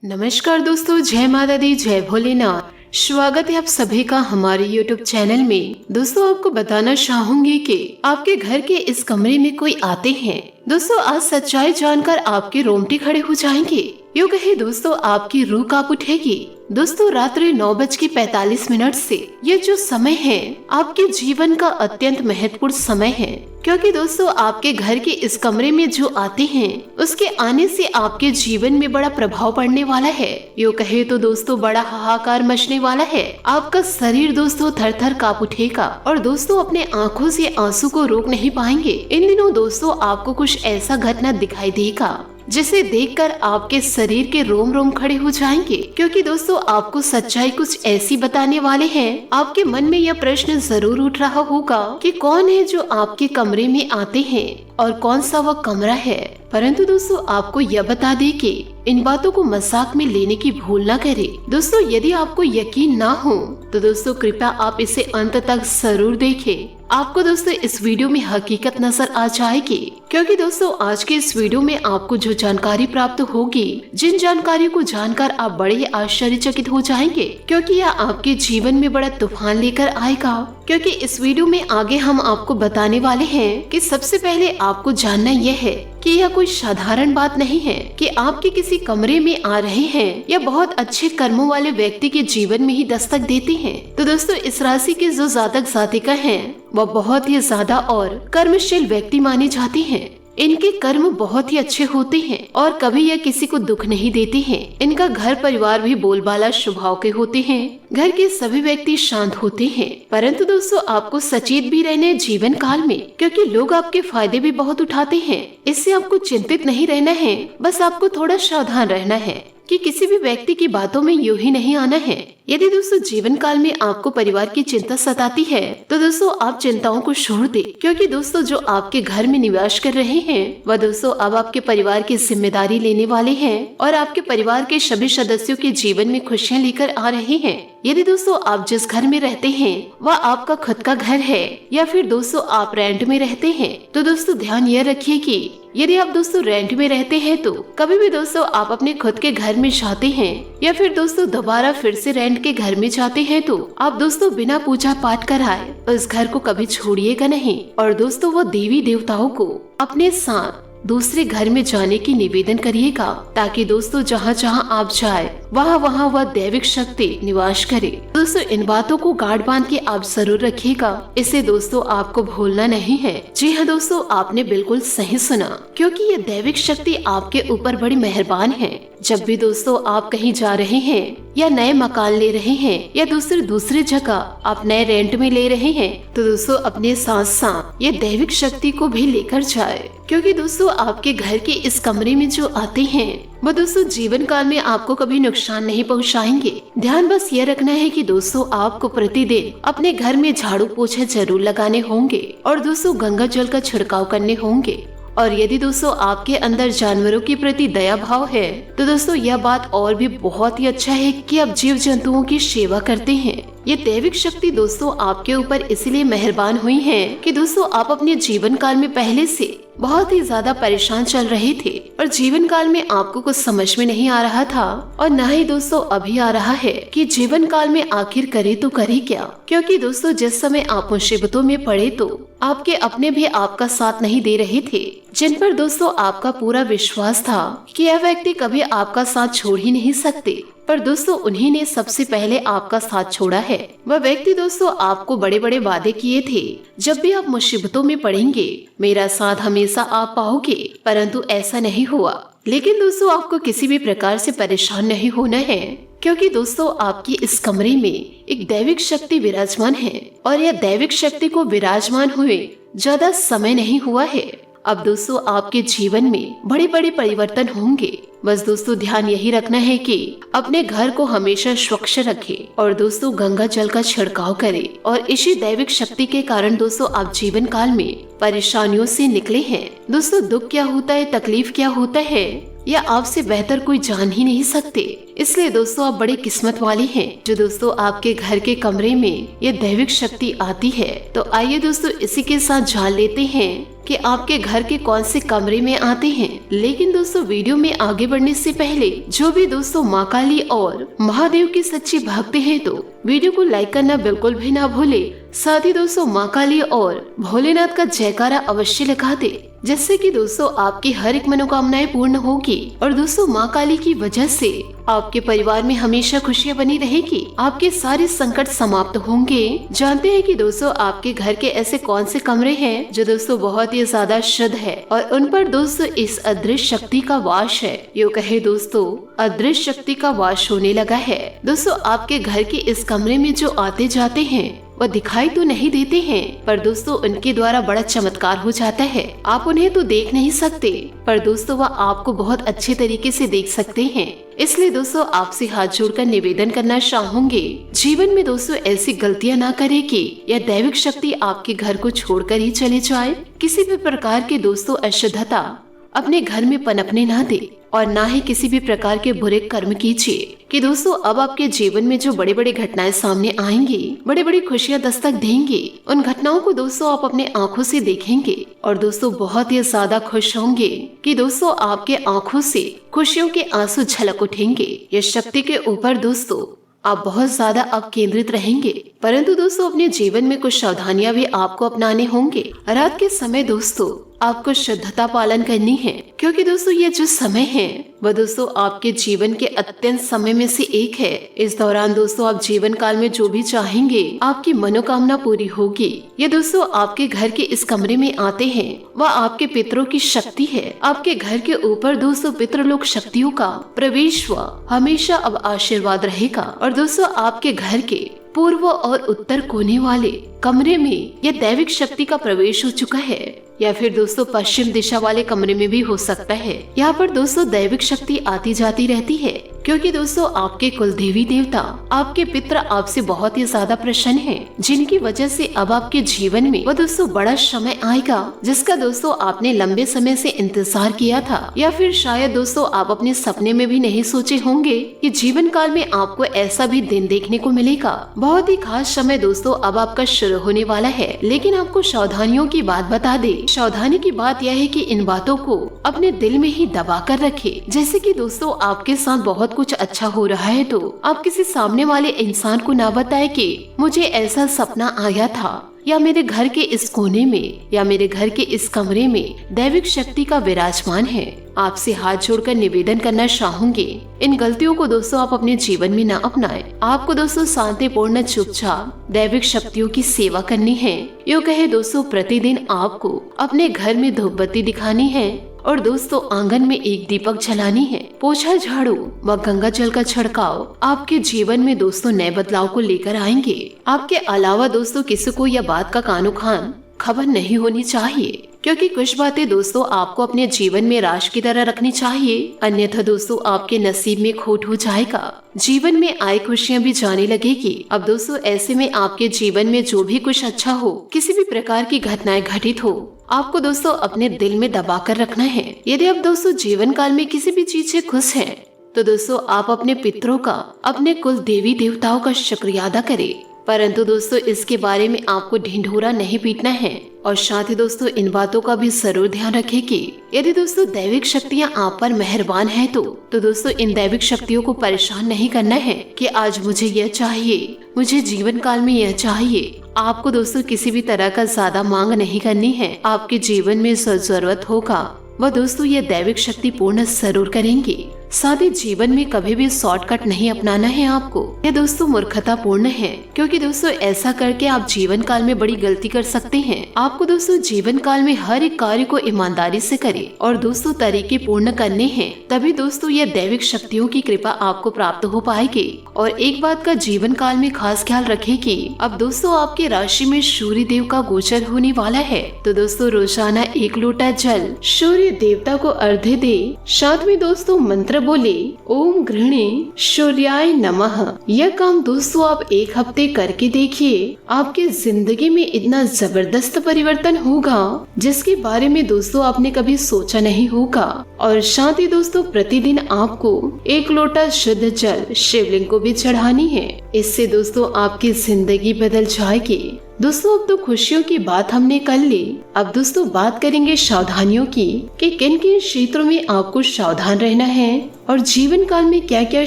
नमस्कार दोस्तों, जय माता दी, जय भोलेनाथ। स्वागत है आप सभी का हमारे YouTube चैनल में। दोस्तों, आपको बताना चाहूंगी कि आपके घर के इस कमरे में कोई आते हैं। दोस्तों, आज सच्चाई जानकर आपके रोंगटे खड़े हो जाएंगे। यूँ कहे दोस्तों, आपकी रूह कांप उठेगी। दोस्तों, रात्रि 9:45 से ये जो समय है आपके जीवन का अत्यंत महत्वपूर्ण समय है, क्योंकि दोस्तों आपके घर के इस कमरे में जो आते हैं उसके आने से आपके जीवन में बड़ा प्रभाव पड़ने वाला है। यूँ कहे तो दोस्तों बड़ा हाहाकार मचने वाला है। आपका शरीर दोस्तों थर थर कांप उठेगा और दोस्तों अपने आंखों से आंसू को रोक नहीं पाएंगे। इन दिनों दोस्तों आपको कुछ ऐसा घटना दिखाई देगा जिसे देखकर आपके शरीर के रोम रोम खड़े हो जाएंगे, क्योंकि दोस्तों आपको सच्चाई कुछ ऐसी बताने वाले हैं। आपके मन में यह प्रश्न जरूर उठ रहा होगा कि कौन है जो आपके कमरे में आते हैं और कौन सा वह कमरा है। परंतु दोस्तों आपको यह बता दें कि इन बातों को मजाक में लेने की भूल ना करें। दोस्तों, यदि आपको यकीन ना हो तो दोस्तों कृपया आप इसे अंत तक जरूर देखें। आपको दोस्तों इस वीडियो में हकीकत नजर आ जाएगी, क्योंकि दोस्तों आज के इस वीडियो में आपको जो जानकारी प्राप्त होगी, जिन जानकारियों को जानकर आप बड़े ही आश्चर्यचकित हो जाएंगे, क्योंकि यह आपके जीवन में बड़ा तूफान लेकर आएगा। क्योंकि इस वीडियो में आगे हम आपको बताने वाले हैं कि सबसे पहले आपको जानना यह है कि यह कोई साधारण बात नहीं है कि आपके किसी कमरे में आ रहे हैं या बहुत अच्छे कर्मों वाले व्यक्ति के जीवन में ही दस्तक देते हैं। तो दोस्तों इस राशि के जो जातक जातिका हैं वह बहुत ही ज्यादा और कर्मशील व्यक्ति माने जाते हैं। इनके कर्म बहुत ही अच्छे होते हैं और कभी यह किसी को दुख नहीं देते हैं। इनका घर परिवार भी बोलबाला स्वभाव के होते हैं। घर के सभी व्यक्ति शांत होते हैं। परंतु दोस्तों आपको सचेत भी रहना है जीवन काल में, क्योंकि लोग आपके फायदे भी बहुत उठाते हैं। इससे आपको चिंतित नहीं रहना है, बस आपको थोड़ा सावधान रहना है कि किसी भी व्यक्ति की बातों में यूं ही नहीं आना है। यदि दोस्तों जीवन काल में आपको परिवार की चिंता सताती है तो दोस्तों आप चिंताओं को छोड़ दे, क्योंकि दोस्तों जो आपके घर में निवास कर रहे हैं वह दोस्तों अब आपके परिवार की जिम्मेदारी लेने वाले हैं और आपके परिवार के सभी सदस्यों के जीवन में खुशियाँ लेकर आ रहे हैं। यदि दोस्तों आप जिस घर में रहते हैं वह आपका खुद का घर है या फिर दोस्तों आप रेंट में रहते हैं, तो दोस्तों ध्यान यह रखिए कि यदि आप दोस्तों रेंट में रहते हैं तो कभी भी दोस्तों आप अपने खुद के घर में जाते हैं या फिर दोस्तों दोबारा फिर से रेंट के घर में जाते हैं तो आप दोस्तों बिना पूजा पाठ कराए उस घर को कभी छोड़िएगा नहीं। और दोस्तों वो देवी देवताओं को अपने साथ दूसरे घर में जाने की निवेदन करिएगा, ताकि दोस्तों जहाँ जहाँ आप जाए वहाँ वह दैविक शक्ति निवास करे। दोस्तों इन बातों को गांठ बांध के आप जरूर रखिएगा, इसे दोस्तों आपको भूलना नहीं है। जी हाँ दोस्तों, आपने बिल्कुल सही सुना, क्योंकि ये दैविक शक्ति आपके ऊपर बड़ी मेहरबान है। जब भी दोस्तों आप कहीं जा रहे हैं या नए मकान ले रहे हैं या दूसरी जगह आप नए रेंट में ले रहे हैं, तो दोस्तों अपने साथ साथ ये दैविक शक्ति को भी लेकर जाए, क्योंकि दोस्तों आपके घर के इस कमरे में जो आते हैं वो दोस्तों जीवन काल में आपको कभी नुकसान नहीं पहुंचाएंगे। ध्यान बस ये रखना है कि दोस्तों आपको प्रतिदिन अपने घर में झाड़ू पोछा जरूर लगाने होंगे और दोस्तों गंगा जल का छिड़काव करने होंगे। और यदि दोस्तों आपके अंदर जानवरों के प्रति दया भाव है तो दोस्तों यह बात और भी बहुत ही अच्छा है कि आप जीव जंतुओं की सेवा करते हैं। ये दैविक शक्ति दोस्तों आपके ऊपर इसलिए मेहरबान हुई है कि दोस्तों आप अपने जीवन काल में पहले से बहुत ही ज्यादा परेशान चल रहे थे और जीवन काल में आपको कुछ समझ में नहीं आ रहा था और न ही दोस्तों अभी आ रहा है कि जीवन काल में आखिर करे तो करे क्या। क्योंकि दोस्तों जिस समय आप मुसीबतों में पड़े तो आपके अपने भी आपका साथ नहीं दे रहे थे, जिन पर दोस्तों आपका पूरा विश्वास था कि यह व्यक्ति कभी आपका साथ छोड़ ही नहीं सकते, पर दोस्तों उन्हीं ने सबसे पहले आपका साथ छोड़ा है। वह व्यक्ति दोस्तों आपको बड़े बड़े वादे किए थे, जब भी आप मुसीबतों में पड़ेंगे मेरा साथ हमेशा आप पाओगे, परंतु ऐसा नहीं हुआ। लेकिन दोस्तों आपको किसी भी प्रकार से परेशान नहीं होना है, क्योंकि दोस्तों आपकी इस कमरे में एक दैविक शक्ति विराजमान है और यह दैविक शक्ति को विराजमान हुए ज्यादा समय नहीं हुआ है। अब दोस्तों आपके जीवन में बड़े बड़े परिवर्तन होंगे। बस दोस्तों ध्यान यही रखना है कि अपने घर को हमेशा स्वच्छ रखें और दोस्तों गंगा जल का छिड़काव करें। और इसी दैविक शक्ति के कारण दोस्तों आप जीवन काल में परेशानियों से निकले हैं। दोस्तों दुख क्या होता है, तकलीफ क्या होता है, या आपसे बेहतर कोई जान ही नहीं सकते। इसलिए दोस्तों आप बड़े किस्मत वाले हैं जो दोस्तों आपके घर के कमरे में ये दैविक शक्ति आती है। तो आइए दोस्तों इसी के साथ जान लेते हैं कि आपके घर के कौन से कमरे में आते हैं। लेकिन दोस्तों वीडियो में आगे बढ़ने से पहले जो भी दोस्तों माँ काली और महादेव की सच्ची भक्त हैं तो वीडियो को लाइक करना बिल्कुल भी ना भूले। साथ ही दोस्तों माँ काली और भोलेनाथ का जयकारा अवश्य लगा दे, जिससे कि दोस्तों आपकी हर एक मनोकामनाएं पूर्ण होगी। और दोस्तों माँ काली की वजह से आपके परिवार में हमेशा खुशियाँ बनी रहेगी, आपके सारे संकट समाप्त होंगे। जानते हैं कि दोस्तों आपके घर के ऐसे कौन से कमरे हैं जो दोस्तों बहुत ही ज्यादा शुद्ध है और उन पर दोस्तों इस अदृश्य शक्ति का वास है। यूँ कहे दोस्तों अदृश्य शक्ति का वास होने लगा है। दोस्तों आपके घर के इस कमरे में जो आते जाते हैं वह दिखाई तो नहीं देते हैं, पर दोस्तों उनके द्वारा बड़ा चमत्कार हो जाता है। आप उन्हें तो देख नहीं सकते, पर दोस्तों वह आपको बहुत अच्छे तरीके से देख सकते हैं। इसलिए दोस्तों आपसे हाथ जोड़कर निवेदन करना चाहूंगे, जीवन में दोस्तों ऐसी गलतियां ना करें कि यह दैविक शक्ति आपके घर को छोड़कर ही चले जाए। किसी भी प्रकार के दोस्तों अशुद्धता अपने घर में पनपने ना दे और ना ही किसी भी प्रकार के बुरे कर्म कीजिए कि दोस्तों अब आपके जीवन में जो बड़ी बड़ी घटनाएं सामने आएंगी, बड़ी बड़ी खुशियां दस्तक देंगी, उन घटनाओं को दोस्तों आप अपने आंखों से देखेंगे और दोस्तों बहुत ही ज्यादा खुश होंगे कि दोस्तों आपके आंखों से खुशियों के आंसू झलक उठेंगे। ये शक्ति के ऊपर दोस्तों आप बहुत ज्यादा अब केंद्रित रहेंगे, परंतु दोस्तों अपने जीवन में कुछ सावधानियां भी आपको अपनाने होंगे। रात के समय दोस्तों आपको शुद्धता पालन करनी है, क्योंकि दोस्तों ये जो समय है वह दोस्तों आपके जीवन के अत्यंत समय में से एक है। इस दौरान दोस्तों आप जीवन काल में जो भी चाहेंगे आपकी मनोकामना पूरी होगी। ये दोस्तों आपके घर के इस कमरे में आते हैं वह आपके पितरों की शक्ति है। आपके घर के ऊपर दोस्तों पितृलोक शक्तियों का प्रवेश व हमेशा अब आशीर्वाद रहेगा। और दोस्तों आपके घर के पूर्व और उत्तर कोने वाले कमरे में यह दैविक शक्ति का प्रवेश हो चुका है, या फिर दोस्तों पश्चिम दिशा वाले कमरे में भी हो सकता है। यहाँ पर दोस्तों दैविक शक्ति आती जाती रहती है, क्योंकि दोस्तों आपके कुल देवी देवता आपके पितर आपसे बहुत ही ज्यादा प्रसन्न हैं, जिनकी वजह से अब आपके जीवन में वो दोस्तों बड़ा समय आएगा जिसका दोस्तों आपने लंबे समय से इंतजार किया था, या फिर शायद दोस्तों आप अपने सपने में भी नहीं सोचे होंगे कि जीवन काल में आपको ऐसा भी दिन देखने को मिलेगा। बहुत ही खास समय दोस्तों अब आपका शुरू होने वाला है, लेकिन आपको सावधानियों की बात बता दे। सावधानी की बात यह है कि इन बातों को अपने दिल में ही दबा कर रखे। जैसे कि दोस्तों आपके साथ बहुत कुछ अच्छा हो रहा है तो आप किसी सामने वाले इंसान को ना बताए कि मुझे ऐसा सपना आया था, या मेरे घर के इस कोने में या मेरे घर के इस कमरे में दैविक शक्ति का विराजमान है। आपसे हाथ जोड़कर निवेदन करना चाहूंगी, इन गलतियों को दोस्तों आप अपने जीवन में न अपनाएं। आपको दोस्तों शांतिपूर्ण चुपचाप दैविक शक्तियों की सेवा करनी है। यूँ कहे दोस्तों प्रतिदिन आपको अपने घर में धूप बत्ती दिखानी है और दोस्तों आंगन में एक दीपक जलानी है। पोछा झाड़ू व गंगा जल का छिड़काव आपके जीवन में दोस्तों नए बदलाव को लेकर आएंगे। आपके अलावा दोस्तों किसी को यह बात का कानो खान खबर नहीं होनी चाहिए, क्योंकि कुछ बातें दोस्तों आपको अपने जीवन में राश की तरह रखनी चाहिए, अन्यथा दोस्तों आपके नसीब में खोट हो जाएगा। जीवन में आए खुशियाँ भी जाने लगेगी। अब दोस्तों ऐसे में आपके जीवन में जो भी कुछ अच्छा हो, किसी भी प्रकार की घटनाएं घटित हो, आपको दोस्तों अपने दिल में दबा कर रखना है। यदि आप दोस्तों जीवन काल में किसी भी चीज से खुश हैं, तो दोस्तों आप अपने पितरों का, अपने कुल देवी देवताओं का शुक्रिया अदा करें, परंतु दोस्तों इसके बारे में आपको ढिंढोरा नहीं पीटना है। और साथ ही दोस्तों इन बातों का भी जरूर ध्यान रखें कि यदि दोस्तों दैविक शक्तियाँ आप पर मेहरबान है तो दोस्तों इन दैविक शक्तियों को परेशान नहीं करना है कि आज मुझे यह चाहिए, मुझे जीवन काल में यह चाहिए। आपको दोस्तों किसी भी तरह का ज्यादा मांग नहीं करनी है। आपके जीवन में जो जरूरत होगा वह दोस्तों ये दैविक शक्ति पूर्ण जरूर करेंगे। साथ ही जीवन में कभी भी शॉर्टकट नहीं अपनाना है आपको। ये दोस्तों मूर्खता पूर्ण है, क्योंकि दोस्तों ऐसा करके आप जीवन काल में बड़ी गलती कर सकते हैं। आपको दोस्तों जीवन काल में हर एक कार्य को ईमानदारी से करें और दोस्तों तरीके पूर्ण करने हैं, तभी दोस्तों ये दैविक शक्तियों की कृपा आपको प्राप्त हो पाएगी। और एक बात का जीवन काल में खास ख्याल रखें कि अब दोस्तों आपकी राशि में सूर्य देव का गोचर होने वाला है, तो दोस्तों रोजाना 1 लोटा जल सूर्य देवता को अर्घ्य दे। साथ में दोस्तों मंत्र मंत्र बोले ओम गृहिणी सूर्याय नमः। यह काम दोस्तों आप एक हफ्ते करके देखिए, आपकी जिंदगी में इतना जबरदस्त परिवर्तन होगा जिसके बारे में दोस्तों आपने कभी सोचा नहीं होगा। और साथ ही दोस्तों प्रतिदिन आपको 1 लोटा शुद्ध जल शिवलिंग को भी चढ़ानी है। इससे दोस्तों आपकी जिंदगी बदल जाएगी। दोस्तों अब तो खुशियों की बात हमने कर ली, अब दोस्तों बात करेंगे सावधानियों की कि किन किन क्षेत्रों में आपको सावधान रहना है और जीवन काल में क्या क्या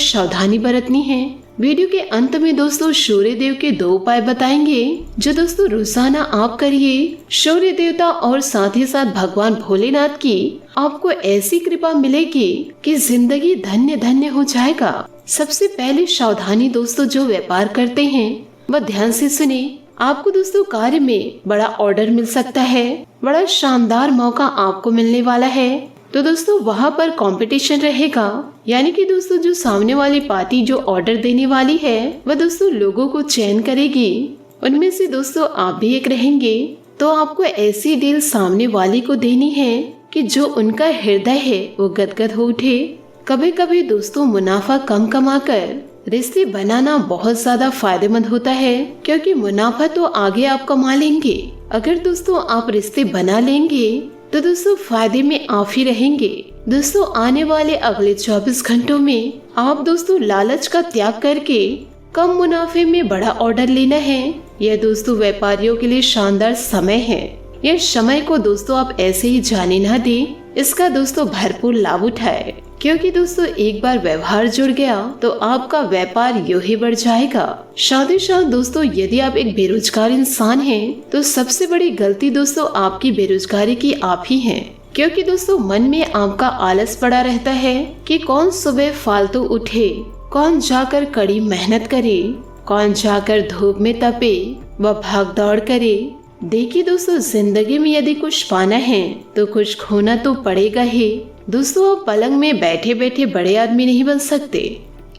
सावधानी बरतनी है। वीडियो के अंत में दोस्तों सूर्य देव के 2 उपाय बताएंगे जो दोस्तों रोजाना आप करिए। सूर्य देवता और साथ ही साथ भगवान भोलेनाथ की आपको ऐसी कृपा मिलेगी कि जिंदगी धन्य धन्य हो जाएगा। सबसे पहले सावधानी दोस्तों जो व्यापार करते हैं वह ध्यान से सुने। आपको दोस्तों कार्य में बड़ा ऑर्डर मिल सकता है, बड़ा शानदार मौका आपको मिलने वाला है। तो दोस्तों वहाँ पर कंपटीशन रहेगा, यानी कि दोस्तों जो सामने वाली पार्टी जो ऑर्डर देने वाली है वह दोस्तों लोगों को चयन करेगी, उनमें से दोस्तों आप भी एक रहेंगे। तो आपको ऐसी डील सामने वाली को देनी है कि जो उनका हृदय है वो गदगद हो उठे। कभी कभी दोस्तों मुनाफा कम कमाकर रिश्ते बनाना बहुत ज्यादा फायदेमंद होता है, क्योंकि मुनाफा तो आगे आप कमा लेंगे। अगर दोस्तों आप रिश्ते बना लेंगे तो दोस्तों फायदे में आप ही रहेंगे। दोस्तों आने वाले अगले 24 घंटों में आप दोस्तों लालच का त्याग करके कम मुनाफे में बड़ा ऑर्डर लेना है। यह दोस्तों व्यापारियों के लिए शानदार समय है। यह समय को दोस्तों आप ऐसे ही जाने ना दें, इसका दोस्तों भरपूर लाभ उठाए, क्योंकि दोस्तों एक बार व्यवहार जुड़ गया तो आपका व्यापार यूं ही बढ़ जाएगा। साथ ही साथ दोस्तों यदि आप एक बेरोजगार इंसान हैं तो सबसे बड़ी गलती दोस्तों आपकी बेरोजगारी की आप ही हैं, क्योंकि दोस्तों मन में आपका आलस पड़ा रहता है कि कौन सुबह फालतू उठे, कौन जाकर कड़ी मेहनत करे, कौन जाकर धूप में तपे व भाग दौड़ करे। देखिए दोस्तों जिंदगी में यदि कुछ पाना है तो कुछ खोना तो पड़ेगा ही। दोस्तों आप पलंग में बैठे बैठे बड़े आदमी नहीं बन सकते।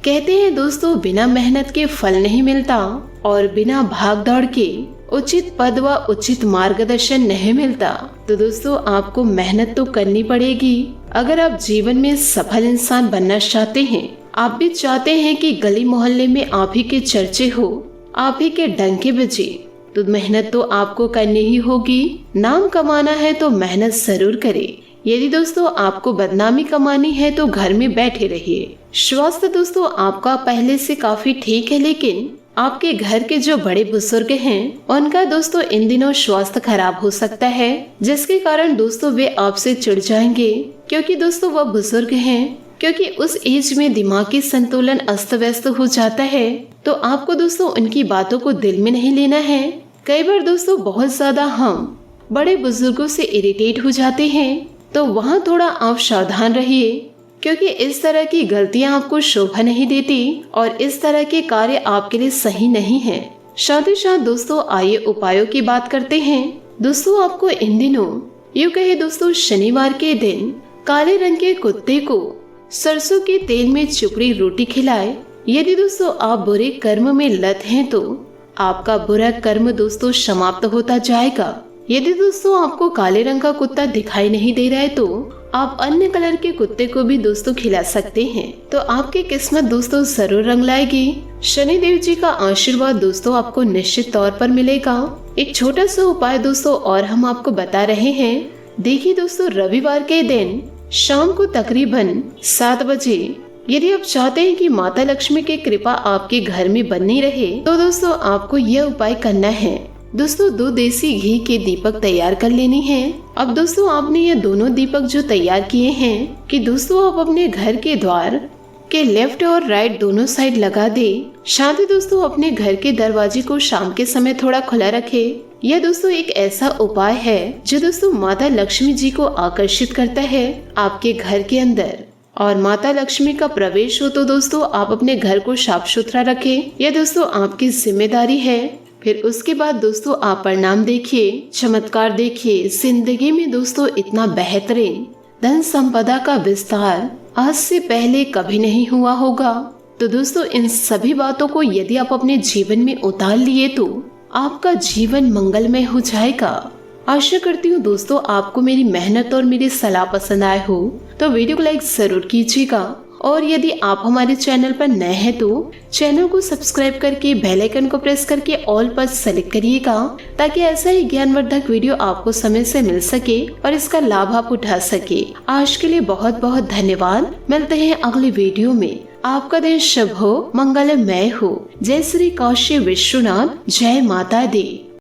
कहते हैं दोस्तों बिना मेहनत के फल नहीं मिलता और बिना भाग दौड़ के उचित पद व उचित मार्गदर्शन नहीं मिलता। तो दोस्तों आपको मेहनत तो करनी पड़ेगी। अगर आप जीवन में सफल इंसान बनना चाहते हैं, आप भी चाहते हैं कि गली मोहल्ले में आप ही के चर्चे हो, आप ही के डंके बजे, तो मेहनत तो आपको करनी ही होगी। नाम कमाना है तो मेहनत जरूर करें। यदि दोस्तों आपको बदनामी कमानी है तो घर में बैठे रहिए। स्वास्थ्य दोस्तों आपका पहले से काफी ठीक है, लेकिन आपके घर के जो बड़े बुजुर्ग हैं उनका दोस्तों इन दिनों स्वास्थ्य खराब हो सकता है, जिसके कारण दोस्तों वे आपसे चिढ़ जाएंगे, क्योंकि दोस्तों वह बुजुर्ग हैं। क्योंकि उस एज में दिमागी संतुलन अस्त व्यस्त हो जाता है, तो आपको दोस्तों उनकी बातों को दिल में नहीं लेना है। कई बार दोस्तों बहुत ज्यादा हम बड़े बुजुर्गों से इरिटेट हो जाते हैं, तो वहाँ थोड़ा आप सावधान रहिए, क्योंकि इस तरह की गलतियाँ आपको शोभा नहीं देती और इस तरह के कार्य आपके लिए सही नहीं है। साथ ही साथ दोस्तों आइए उपायों की बात करते हैं। दोस्तों आपको इन दिनों यूँ कहे दोस्तों शनिवार के दिन काले रंग के कुत्ते को सरसों के तेल में चुपड़ी रोटी खिलाए। यदि दोस्तों आप बुरे कर्म में लत हैं तो आपका बुरा कर्म दोस्तों समाप्त होता जाएगा। यदि दोस्तों आपको काले रंग का कुत्ता दिखाई नहीं दे रहा है तो आप अन्य कलर के कुत्ते को भी दोस्तों खिला सकते हैं, तो आपकी किस्मत दोस्तों जरूर रंग लाएगी। शनि देव जी का आशीर्वाद दोस्तों आपको निश्चित तौर पर मिलेगा। एक छोटा सा उपाय दोस्तों और हम आपको बता रहे हैं। देखिए दोस्तों रविवार के दिन शाम को तकरीबन 7 बजे यदि आप चाहते हैं कि माता लक्ष्मी की कृपा आपके घर में बनी रहे, तो दोस्तों आपको यह उपाय करना है। दोस्तों 2 देसी घी के दीपक तैयार कर लेनी है। अब दोस्तों आपने ये दोनों दीपक जो तैयार किए हैं कि दोस्तों आप अपने घर के द्वार के लेफ्ट और राइट दोनों साइड लगा दे। साथ ही दोस्तों अपने घर के दरवाजे को शाम के समय थोड़ा खुला रखे। यह दोस्तों एक ऐसा उपाय है जो दोस्तों माता लक्ष्मी जी को आकर्षित करता है आपके घर के अंदर, और माता लक्ष्मी का प्रवेश हो तो दोस्तों आप अपने घर को साफ सुथरा रखें। यह दोस्तों आपकी जिम्मेदारी है। फिर उसके बाद दोस्तों आप परिणाम देखिए, चमत्कार देखिए। जिंदगी में दोस्तों इतना बेहतरीन धन संपदा का विस्तार आज से पहले कभी नहीं हुआ होगा। तो दोस्तों इन सभी बातों को यदि आप अपने जीवन में उतार लिए तो आपका जीवन मंगलमय हो जाएगा। आशा करती हूँ दोस्तों आपको मेरी मेहनत और मेरी सलाह पसंद आए हो, तो वीडियो को लाइक जरूर कीजिएगा और यदि आप हमारे चैनल पर नए हैं तो चैनल को सब्सक्राइब करके बेल आइकन को प्रेस करके ऑल पर सेलेक्ट करिएगा, ताकि ऐसा ही ज्ञानवर्धक वीडियो आपको समय से मिल सके और इसका लाभ आप उठा सके। आज के लिए बहुत बहुत धन्यवाद। मिलते हैं अगली वीडियो में। आपका दिन शुभ हो, मंगलमय हो। जय श्री काशी विश्वनाथ, जय माता दी।